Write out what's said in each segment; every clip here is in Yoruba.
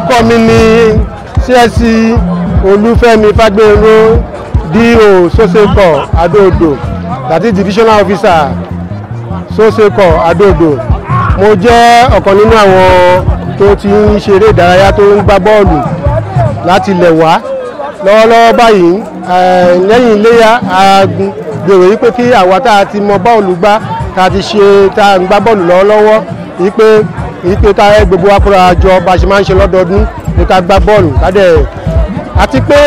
orúkọ mi ni CSC Olúfẹ́mi Fágbénró DO Soseko Adó-Odò, that is divisional officer Soseko Adó-Odò. Mo jẹ́ ọ̀kan nínú àwọn tó ti ń ṣeré ìdárayá tó ń gbá bọ́ọ̀lù láti ilẹ̀ wá. Lọ́wọ́lọ́wọ́ báyìí lẹ́yìn iléyá a gbèrò wípé kí àwa tá a ti mọ bọ́ọ̀lù gbá tá a ti ṣe tá a ń gbá bọ́ọ̀lù lọ́wọ́lọ́wọ́ wípé tá a gbogbo wa kóra jọ bá a ṣe máa ń ṣe lọ́dọọdún ní ká gbá bọ́ọ̀lù kádẹ̀ àti pé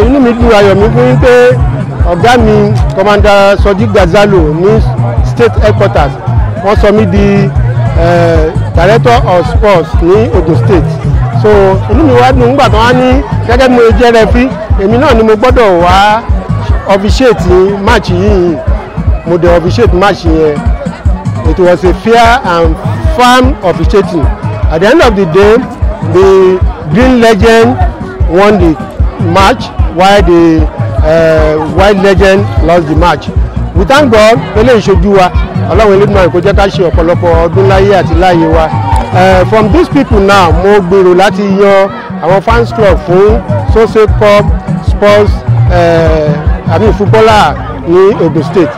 inú mi dùn ayọ̀ mi fún pé ọ̀gá mi Commander Sodiq Gazalo ní state headquarters wọ́n sọ mí di director of sports ní Ogun State. So inú mi wá dùn nígbà tó wá ní gẹ́gẹ́ bí mo jẹ́ rẹfí èmi náà ni mo gbọ́dọ̀ wá officiate match yìí. Mo dẹ̀ officiate match yẹn. It was a fair and firm officiating. At the end of the day, the Green Legend won the match while the White Legend lost the match. We thank God pẹ̀lú ìṣojú wa Ọlọ́run Elédùmarè kó jẹ́ ká ṣe ọ̀pọ̀lọpọ̀ ọdún láyé àti láyé wa. From these people now mo gbèrò láti yan àwọn fans club fún Soseko sports footballer ní Ogun State.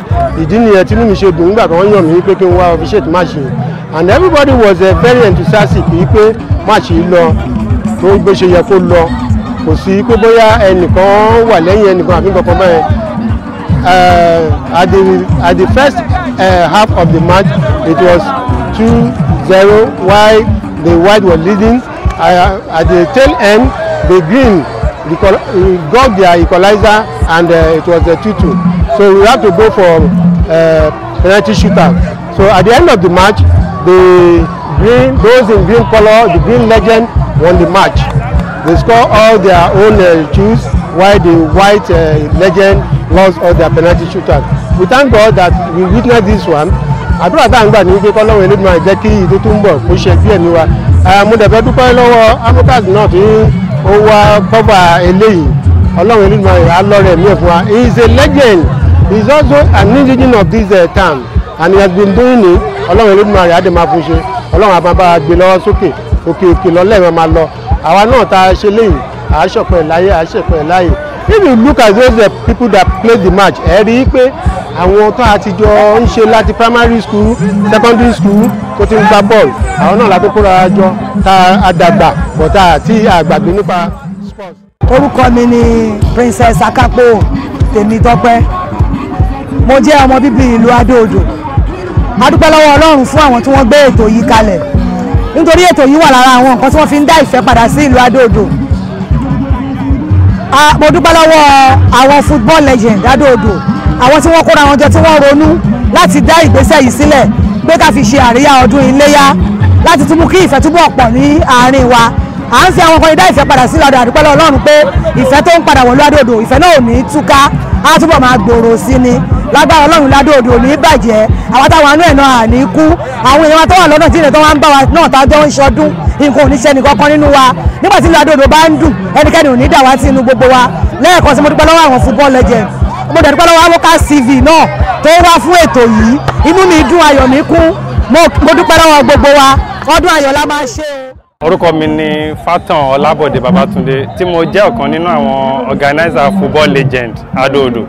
Ìdí nìyẹn tí inú mi ṣe dùn nígbà tí wọ́n yàn mí pé kí n wá officiate match yìí, and everybody was very enthusiastic pé match yìí lọ tó gbé ṣe yẹ kó lọ, kò sí pé bóyá ẹnìkan wà lẹ́yìn ẹnìkan àbí nǹkan kan bẹ́ẹ̀. At the first half of the match it was 2-0 while the white were leading. At the tail end the green got their equalizer and it was a 2-2. So we have to go for penalty shootout. So at the end of the match, those in green color, the Green Legend won the match. They scored all their own choose, while the White Legend lost all their penalty shootout. We thank God that we witnessed this one. Àdúrà tá à ń gbà ní wípé k'Ọlọ́run Elédùmarè jẹ́ kí ìdó tó ń bọ̀ kó ṣe bí ẹ̀mí wa. Mo dẹ̀ fẹ́ dúpẹ́ lọ́wọ́ Amocas náà tí ó wá kọ́fà eléyìí. Ọlọ́run Elédùmarè á lọ́rẹ̀ mí ẹ̀ fún wa. He is a legend. He is also an indigene of this town, and he has been doing it. Ọlọ́run Elédùmarè á dẹ̀ máa fún ṣe. Ọlọ́run á bá gbé lọ́wọ́ sókè òkè lọ́lẹ́ máa lọ. Àwa náà tá a ṣe léyìí àṣọpẹ́ láyé àṣẹpẹ́ láyé. If you look at those people that played the match, ẹ rí i pé àwọn tó àtijọ́ ń ṣe láti primary school, secondary school tó ti ń gbá bọ́ọ̀lù, àwọn náà láti kóra jọ tá a dàgbà bọ̀tá àti àgbàgbé nípa sports. Orúkọ mi ni Princess Akapo Tèmítọ́pẹ́. Mo jẹ́ ọmọ bíbí ìlú Adó-Odò. A dúpẹ́ lọ́wọ́ Ọlọ́run fún àwọn tí wọ́n gbé ètò yìí kalẹ̀. Nítorí ètò yìí wà lára àwọn nǹkan tí wọ́n fi ń dá ìfẹ́ padà sí ìlú Adó-Odò. Mo dúpẹ́ lọ́wọ́ àwọn football legend Adó-Odò, àwọn tí wọ́n kóra wọn jọ tí wọ́n ronú láti dá ìgbésẹ̀ yìí sílẹ̀ pé ká fi ṣe àríyá ọdún iléyá láti tún mú kí ìfẹ́ túbọ̀ pọ̀ ní àárín wa. À ń fi àwọn kan dá ìfẹ́ padà sí lọ́dọ̀. A dúpẹ́ lọ́wọ́ Ọlọ́run pé ìfẹ́ tó ń padà wọ̀lú Adó-Odò, ìfẹ́ náà ò ní túká, á túbọ̀ máa gbòòrò sí ni. Lágbára Ọlọ́run Adó-Odò ò ní bàjẹ́, àwọn táwọn àánú ẹ̀ náà à ní kú, àwọn èèyàn tó wà lọ́nà tí ilẹ̀ tó wá ń bá wa náà tájọ́ ń ṣọdún, nǹkan ò ní ṣe nìkan kan nínú wa. Nígbà tí ìlú Adó-Odò bá ń dùn, ẹnikẹ́ni ò ní dà wá sí inú gbogbo wa. Lẹ́ẹ̀kan sí mo dúpẹ́ lọ́wọ́ àwọn football legends. Mo dẹ̀ dúpẹ́ lọ́wọ́ Amocas TV náà tó wá fún ètò yìí. Inú mi dùn, ayọ̀ mi kún. Mo dúpẹ́ lọ́wọ́ gbogbo wa. Ọdún ayọ̀ la máa ṣe o. Orúkọ mi ni Fatan Ọlábọ̀dé Babátúndé tí mo jẹ́ ọ̀kan nínú àwọn organizer football legend Adó-Odò.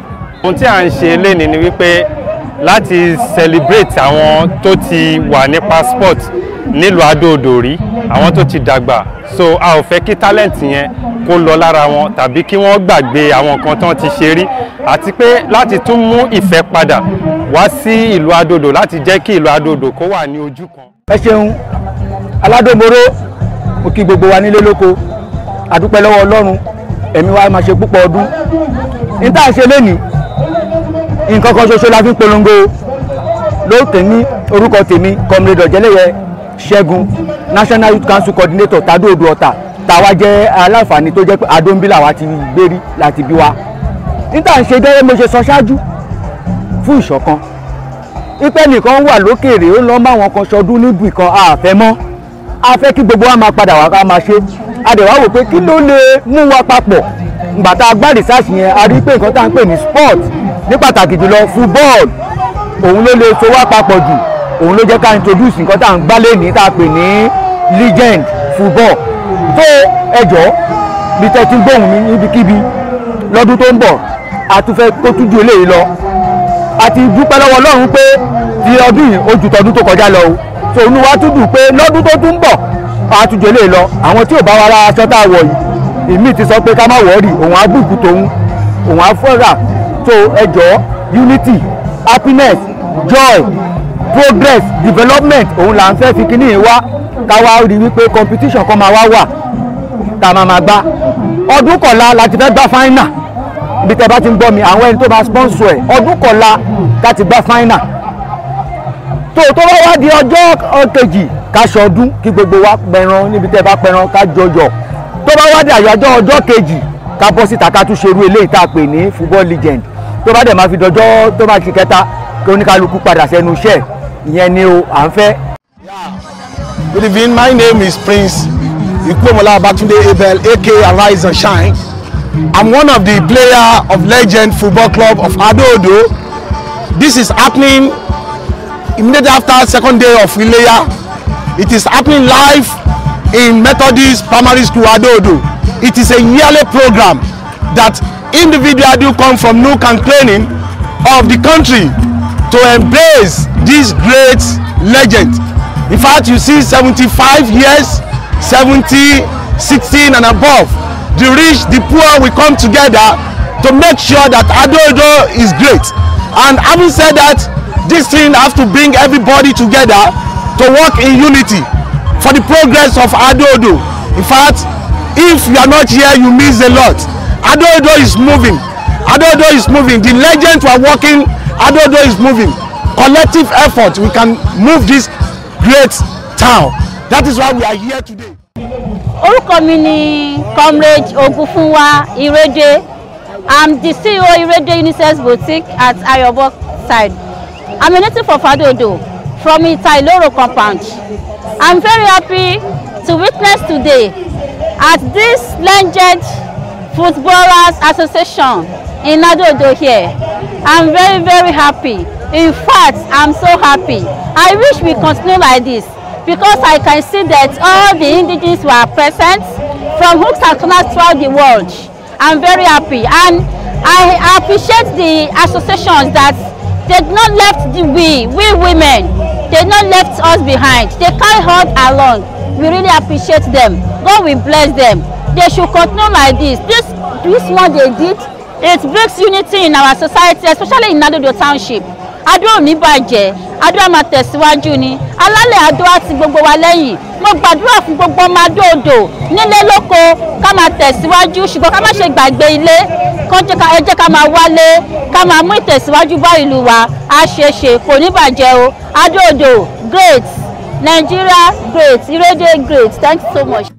Ohun tí à ń ṣe lénìí ni wípé láti celebrate àwọn tó ti wà nípa sport nílùú Adó-Odò rí, àwọn tó ti dàgbà. So a ò fẹ́ kí talent yẹn kó lọ lára wọn tàbí kí wọ́n gbàgbé àwọn nǹkan tán ti ṣe rí, àti pé láti tún mú ìfẹ́ padà wá sí ìlú Adó-Odò láti jẹ́ kí ìlú Adó-Odò kó wà ní ojú kan. Ẹ ṣeun aládòmóró, mo kí gbogbo wa nílé lóko. A dúpẹ́ lọ́wọ́ Ọlọ́run, ẹ̀mí wa máa ṣe púpọ̀ ọdún. Ní tá à ń ṣe lénìí, nǹkan kan ṣoṣo la fi ń polongo. Lóòótọ́ ní orúkọ tèmi Comrade Ọ̀jẹ́lẹ́yẹ Ṣẹ́gun, National Youth Council Coordinator Tadó-Odò Ọ̀tà, tàwa jẹ́ aláǹfààní tó jẹ́ pé Adó ń bí làwa ti gbérí láti bí wa. Ní tá à ń ṣe gẹ́gẹ́ mo ṣe sọ ṣáájú fún ìṣọ̀kan. Ipẹ́ nìkan wà lókèèrè ó lọ́ máa wọn kan ṣọdún níbì kan àfẹ́ mọ́. A fẹ́ kí gbogbo wa máa padà wá ká máa ṣe. A dẹ̀ wá wò pé kí ló lè mú wa papọ̀. Ìgbà tá a gbá research yẹn, a rí pé nǹkan tá à ń pè ní sport, ní pàtàkì jùlọ football, òun ló lè so wá papọ̀ jù. Òun ló jẹ́ ká introduce nǹkan tá à ń gbá lénìí tá a pè ní legend football. tó ẹjọ́ bí tẹ́tí gbóhùn mi níbikíbi lọ́dún tó ń bọ̀ a tún fẹ́ kó tún ju eléyìí lọ àti dúpẹ́ lọ́wọ́ Ọlọ́run pé ti ọdún yìí ó ju tọdún tó kọjá lọ o so inú wa tún dùn pé lọ́dún tó tún bọ̀ a tún ju eléyìí lọ àwọn tí ò bá wa ra aṣọ tá a wọ̀ yìí èmi ti sọ pé ká má wọ̀ọ́rì òun á bùkù tòun òun á fọ́ra so ẹjọ́ unity happiness joy progress development òun là ń fẹ́ fi kíní wá ká wá rí wípé competition kan máa wá wà tá a máa gbá ọdún kọ̀la láti fẹ́ gbá final ibi tẹ́ bá ti ń gbọ́ mi àwọn ẹni tó máa sponsor ẹ̀ ọdún kọ̀la láti gbá final tó bá wá di ọjọ́ kejì ká ṣọdún kí gbogbo wa pẹran níbi tẹ́ bá pẹran ká jọyọ̀ tó bá wá di àyájọ́ ọjọ́ kejì ká bọ́ síta ká tún ṣerú eléyìí tá a pè ní football legend tó bá dẹ̀ máa fi dọjọ́ tó máa ti kẹta kí oníkálukú padà sẹ́nu iṣẹ́ ìyẹn ni o à ń fẹ́. Good evening, my name is Prince Ikpomola Babatunde Abel, aka Arise and Shine. I'm one of the players of Legend Football Club of Adodo. This is happening immediately after second day of Ileya. It is happening live in Methodist Primary School Adodo. It is a yearly program that individuals do come from nook and cranny of the country to embrace this great legend. In fact, you see 75 years, 70, 16 and above. The rich, the poor will come together to make sure that Adodo is great. And having said that, this thing has to bring everybody together to work in unity for the progress of Adodo. In fact, if you are not here, you miss a lot. Adodo is moving. Adodo is moving. The legends who are working, Adodo is moving. Collective effort, we can move this great town. That is why we are here today. Orúkọ mi ni Comrade Ogunfunwa Irede. I'm the CEO Irede Unisex Boutique at Ayobo side. I'm a native of Adodo from TÀLÉLÓGÚN compound. I'm very happy to witness today at this Legend Footballers Association in Adodo here. I'm very, very happy. In fact, I'm so happy. I wish we continue like this because I can see that all the indigenous were present from hooks and corners throughout the world. I'm very happy and I appreciate the associations that they did not left we women, they did not left us behind. They carry us along. We really appreciate them. God will bless them. They should continue like this. This one they did, it brings unity in our society, especially in Adodo Township. Adó ò ní bàjẹ́, Adó á máa tẹ̀síwájú ni. Alálẹ̀ Adó àti gbogbo wa lẹ́yìn. Mo gbàdúrà fún gbogbo ọmọ Adodo nílé lóko ká máa tẹ̀síwájú ṣùgbọ́n ká má ṣe gbàgbé ilé. Ẹ jẹ́ ká máa wálé, ká máa mú ìtẹ̀síwájú bá ìlú wa. A ṣe kò ní bàjẹ́ o. Adodo great, Nigeria great, Irede great. Thanks so much.